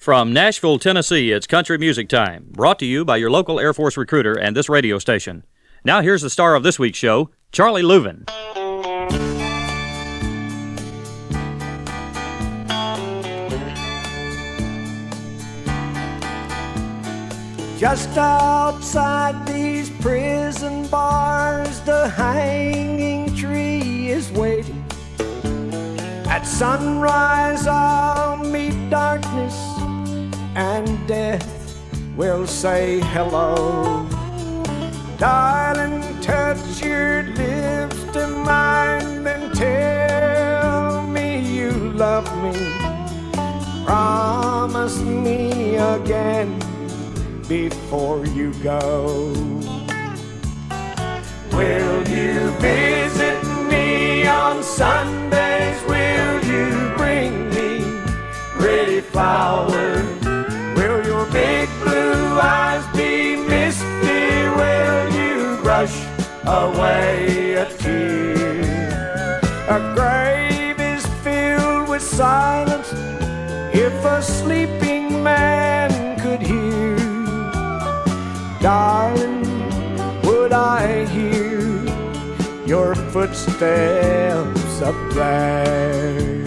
From Nashville, Tennessee, it's Country Music Time, brought to you by your local Air Force recruiter and this radio station. Now here's the star of this week's show, Charlie Louvin. Just outside these prison bars, the hanging tree is waiting. At sunrise I'll meet darkness, and death will say hello. Darling, touch your lips to mine and tell me you love me. Promise me again before you go. Will you visit me on Sundays? Will you bring me pretty flowers? Will your big blue eyes be misty? Will you brush away a tear? A grave is filled with silence if a sleeping man could hear. Darling, would I hear your footsteps up there?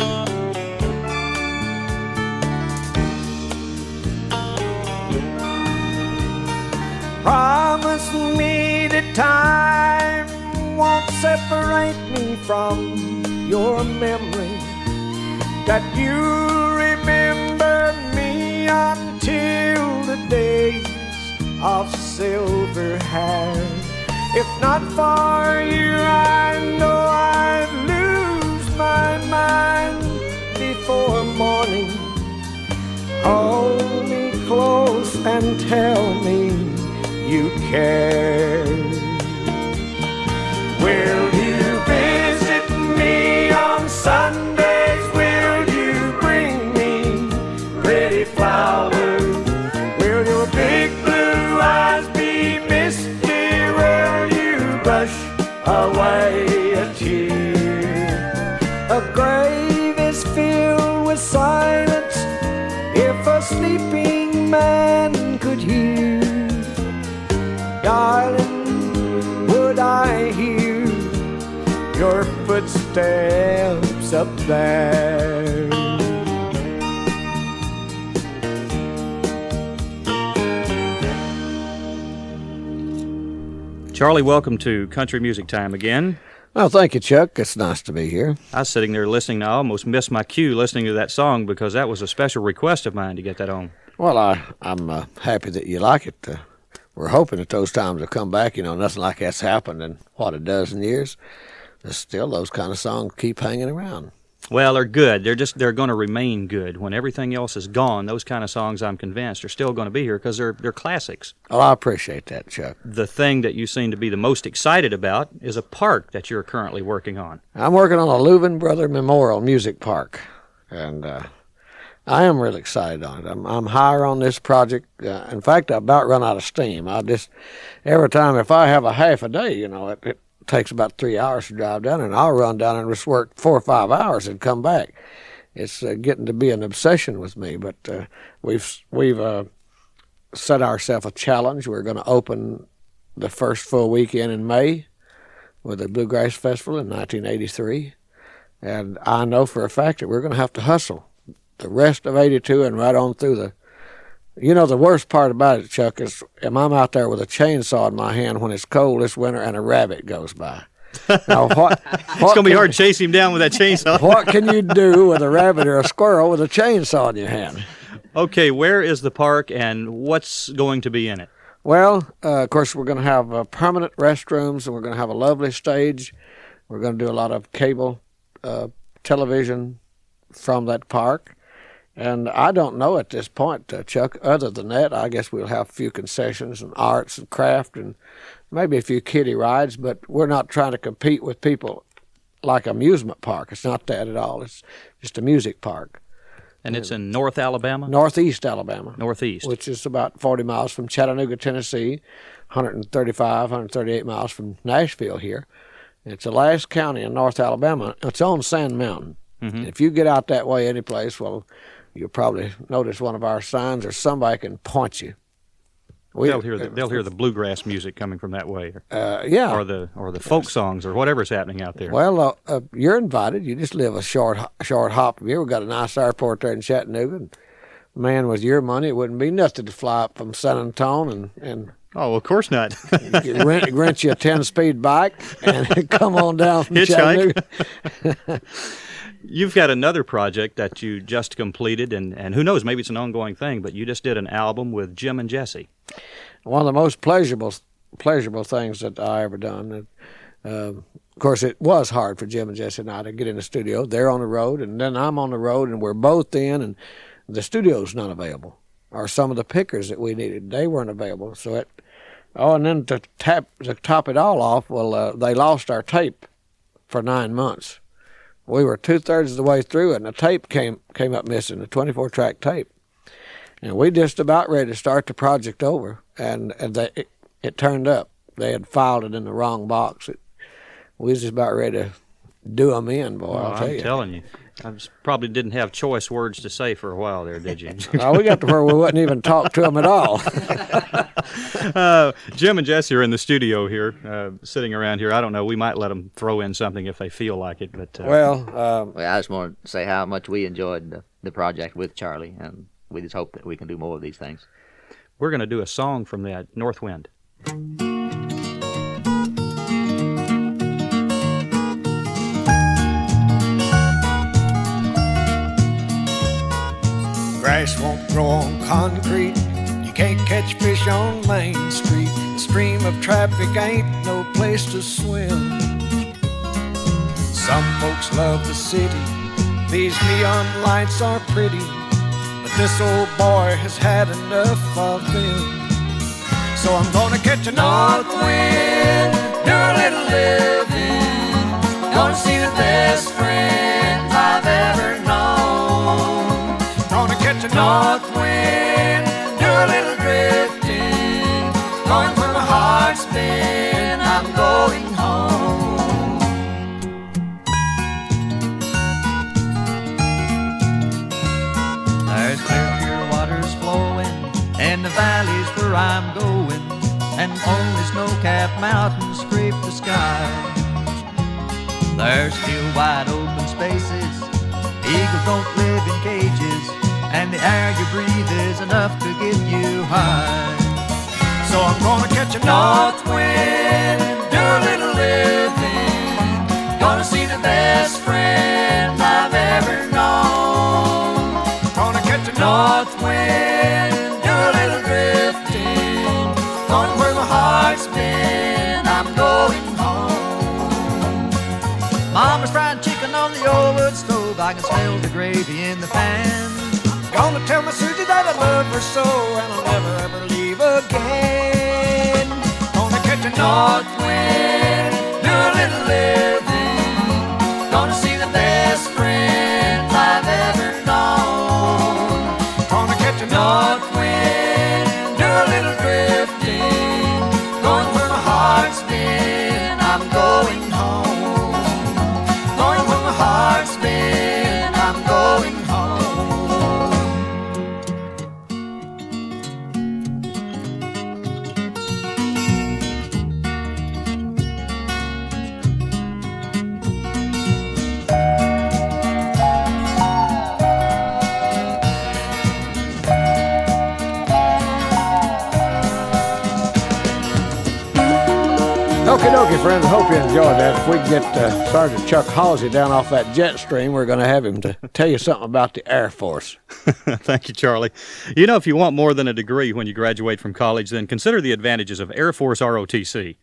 Promise me that time won't separate me from your memory, that you'll remember me until the days of silver hair. If not for you, I know I'd lose my mind before morning. Hold me close and tell me you care. Will you visit me on Sundays? Will you bring me pretty flowers? Will your big blue eyes be misty? Will you brush away a tear? A grave is filled with silence if a sleeping man could hear. Darling, would I hear your footsteps up there? Charlie, welcome to Country Music Time again. Well, thank you, Chuck. It's nice to be here. I was sitting there listening. I almost missed my cue listening to that song because that was a special request of mine to get that on. Well, I'm happy that you like it. We're hoping that those times will come back. You know, nothing like that's happened in, a dozen years. There's still those kind of songs keep hanging around. Well, they're good. They're going to remain good. When everything else is gone, those kind of songs, I'm convinced, are still going to be here because they're classics. Oh, I appreciate that, Chuck. The thing that you seem to be the most excited about is a park that you're currently working on. I'm working on a Louvin Brother Memorial Music Park, and I am really excited on it. I'm higher on this project. In fact, I about run out of steam. Every time, if I have a half a day, you know, it takes about 3 hours to drive down, and I'll run down and just work 4 or 5 hours and come back. It's getting to be an obsession with me, but we've set ourselves a challenge. We're going to open the first full weekend in May with the Bluegrass Festival in 1983, and I know for a fact that we're going to have to hustle the rest of 82 and right on through the... You know, the worst part about it, Chuck, is I'm out there with a chainsaw in my hand when it's cold this winter and a rabbit goes by. Now, it's going to be hard to chase him down with that chainsaw. What can you do with a rabbit or a squirrel with a chainsaw in your hand? Okay, where is the park and what's going to be in it? Well, of course, we're going to have permanent restrooms, and we're going to have a lovely stage. We're going to do a lot of cable television from that park. And I don't know at this point, Chuck, other than that, I guess we'll have a few concessions and arts and craft and maybe a few kiddie rides, but we're not trying to compete with people like amusement park. It's not that at all. It's just a music park. And it's in North Alabama? Northeast Alabama. Northeast. Which is about 40 miles from Chattanooga, Tennessee, 138 miles from Nashville here. It's the last county in North Alabama. It's on Sand Mountain. Mm-hmm. If you get out that way any place, well, you'll probably notice one of our signs, or somebody can point you. They'll hear the bluegrass music coming from that way, yeah, or the folk songs, or whatever's happening out there. Well, you're invited. You just live a short hop from here. We've got a nice airport there in Chattanooga. And, man, with your money, it wouldn't be nothing to fly up from San Antonio and oh, of course not. rent you a 10-speed bike and come on down from Hitchhike. Chattanooga. You've got another project that you just completed, and who knows, maybe it's an ongoing thing, but you just did an album with Jim and Jesse. One of the most pleasurable things that I ever done. Of course, it was hard for Jim and Jesse and I to get in the studio. They're on the road, and then I'm on the road, and we're both in, and the studio's not available. Or some of the pickers that we needed, they weren't available. So and then to top it all off, they lost our tape for 9 months. We were 2/3 of the way through it, and the tape came up missing, the 24-track tape. And we just about ready to start the project over, and it turned up. They had filed it in the wrong box. We was just about ready to do them in, boy, I'll tell you. I'm telling you. I probably didn't have choice words to say for a while there, did you? We got to where we wouldn't even talk to them at all. Jim and Jesse are in the studio here, sitting around here. I don't know. We might let them throw in something if they feel like it. But Well, I just want to say how much we enjoyed the project with Charlie, and we just hope that we can do more of these things. We're going to do a song from that Northwind. Grass won't grow on concrete. You can't catch fish on Main Street. The stream of traffic ain't no place to swim. Some folks love the city. These neon lights are pretty, but this old boy has had enough of them. So I'm gonna catch a north wind, do a little living. Gonna see the best friends I've ever known. Gonna catch a north wind, do a little drifting. Going where my heart's been, I'm going home. There's clear waters flowing, and the valleys where I'm going, and only snow-capped mountains scrape the sky. There's still wide open spaces, eagles don't live in cages, and the air you breathe is enough to get you high. So I'm gonna catch a north wind, do a little living. Gonna see the best friends I've ever known. Gonna catch a north wind, do a little drifting. Going where my heart's been, I'm going home. Mama's fried chicken on the old wood stove, I can smell the gravy in the pan. Gonna tell my Susie that I love her so, and I'll never ever leave again. Gonna catch a north wind, do a little living. Gonna see the best friends I've ever known. Gonna catch a north wind, do a little drifting. Going where my heart's been, I'm going home. Going where my heart's been, I'm going home. Okie dokie, friends. I hope you enjoyed that. If we can get Sergeant Chuck Hausey down off that jet stream, we're going to have him to tell you something about the Air Force. Thank you, Charlie. You know, if you want more than a degree when you graduate from college, then consider the advantages of Air Force ROTC.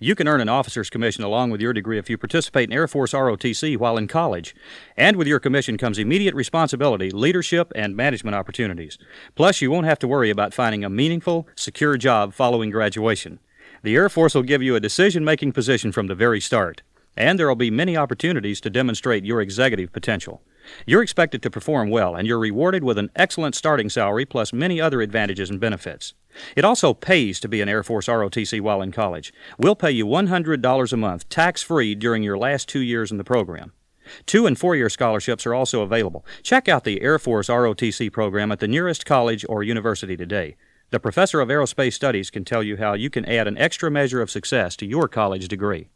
You can earn an officer's commission along with your degree if you participate in Air Force ROTC while in college. And with your commission comes immediate responsibility, leadership, and management opportunities. Plus, you won't have to worry about finding a meaningful, secure job following graduation. The Air Force will give you a decision-making position from the very start, and there will be many opportunities to demonstrate your executive potential. You're expected to perform well, and you're rewarded with an excellent starting salary plus many other advantages and benefits. It also pays to be an Air Force ROTC while in college. We'll pay you $100 a month, tax-free, during your last 2 years in the program. 2- and 4-year scholarships are also available. Check out the Air Force ROTC program at the nearest college or university today. The professor of aerospace studies can tell you how you can add an extra measure of success to your college degree.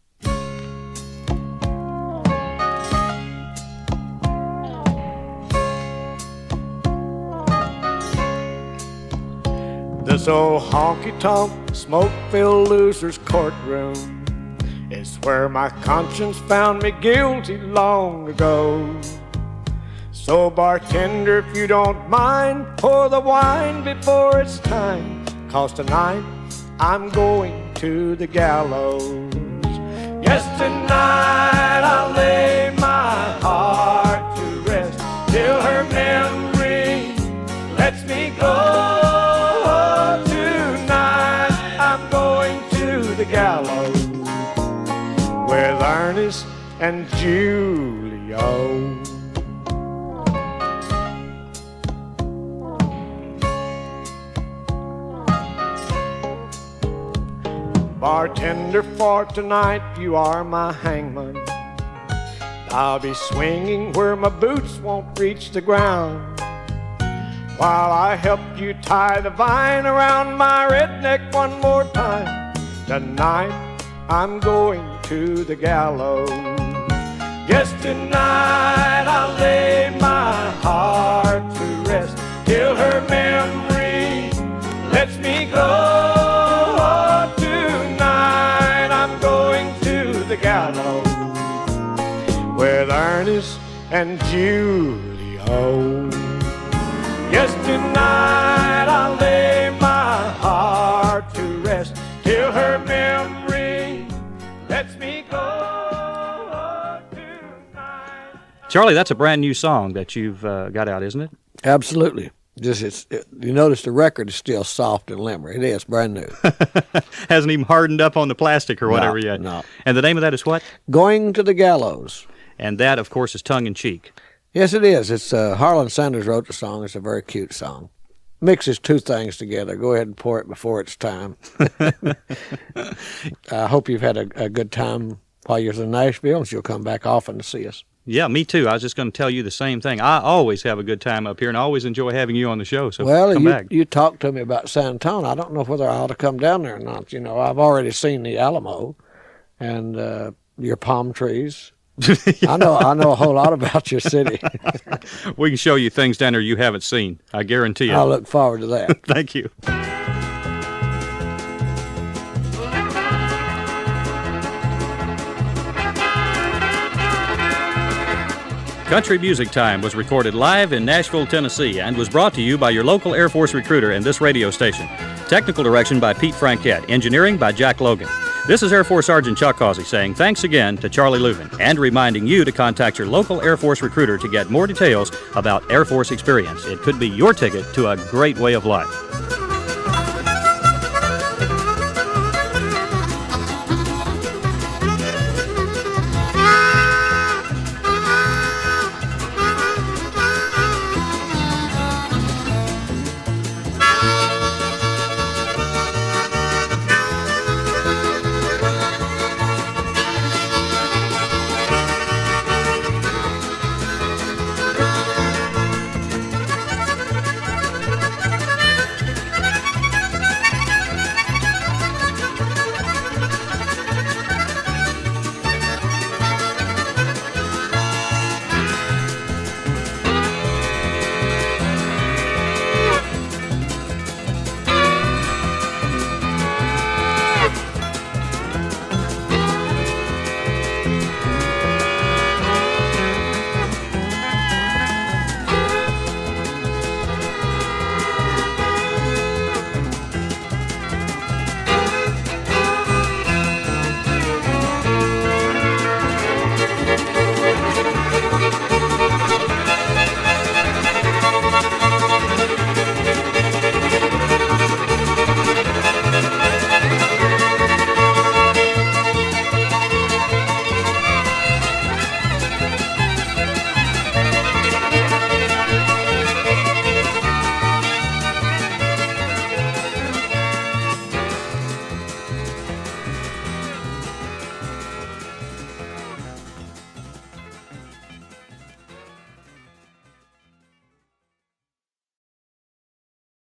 This old honky-tonk, smoke-filled loser's courtroom is where my conscience found me guilty long ago. So bartender, if you don't mind, pour the wine before it's time, 'cause tonight I'm going to the gallows. Yes, tonight I'll lay my heart to rest till her memory lets me go. The gallows with Ernest and Julio. Bartender, for tonight you are my hangman. I'll be swinging where my boots won't reach the ground, while I help you tie the vine around my redneck one more time. Tonight I'm going to the gallows. Yes, tonight I'll lay my heart to rest till her memory lets me go. Tonight I'm going to the gallows with Ernest and Julio. Yes, tonight I'll lay my heart to rest till her memory lets me go tonight. Charlie, that's a brand new song that you've got out, isn't it? Absolutely. You notice the record is still soft and limber. It is brand new. Hasn't even hardened up on the plastic or whatever yet. No. And the name of that is what? Going to the Gallows. And that, of course, is tongue-in-cheek. Yes, it is. It's Harlan Sanders wrote the song. It's a very cute song. Mixes two things together. Go ahead and pour it before it's time. I hope you've had a good time while you're in Nashville, and you'll come back often to see us. Yeah, me too. I was just going to tell you the same thing. I always have a good time up here, and I always enjoy having you on the show, so come back. You talked to me about San Antonio. I don't know whether I ought to come down there or not. You know, I've already seen the Alamo and your palm trees. Yeah. I know a whole lot about your city. We can show you things down there you haven't seen. I guarantee you. I look forward to that. Thank you. Country Music Time was recorded live in Nashville, Tennessee, and was brought to you by your local Air Force recruiter and this radio station. Technical direction by Pete Franquet. Engineering by Jack Logan. This is Air Force Sergeant Chuck Hausey saying thanks again to Charlie Louvin and reminding you to contact your local Air Force recruiter to get more details about Air Force experience. It could be your ticket to a great way of life.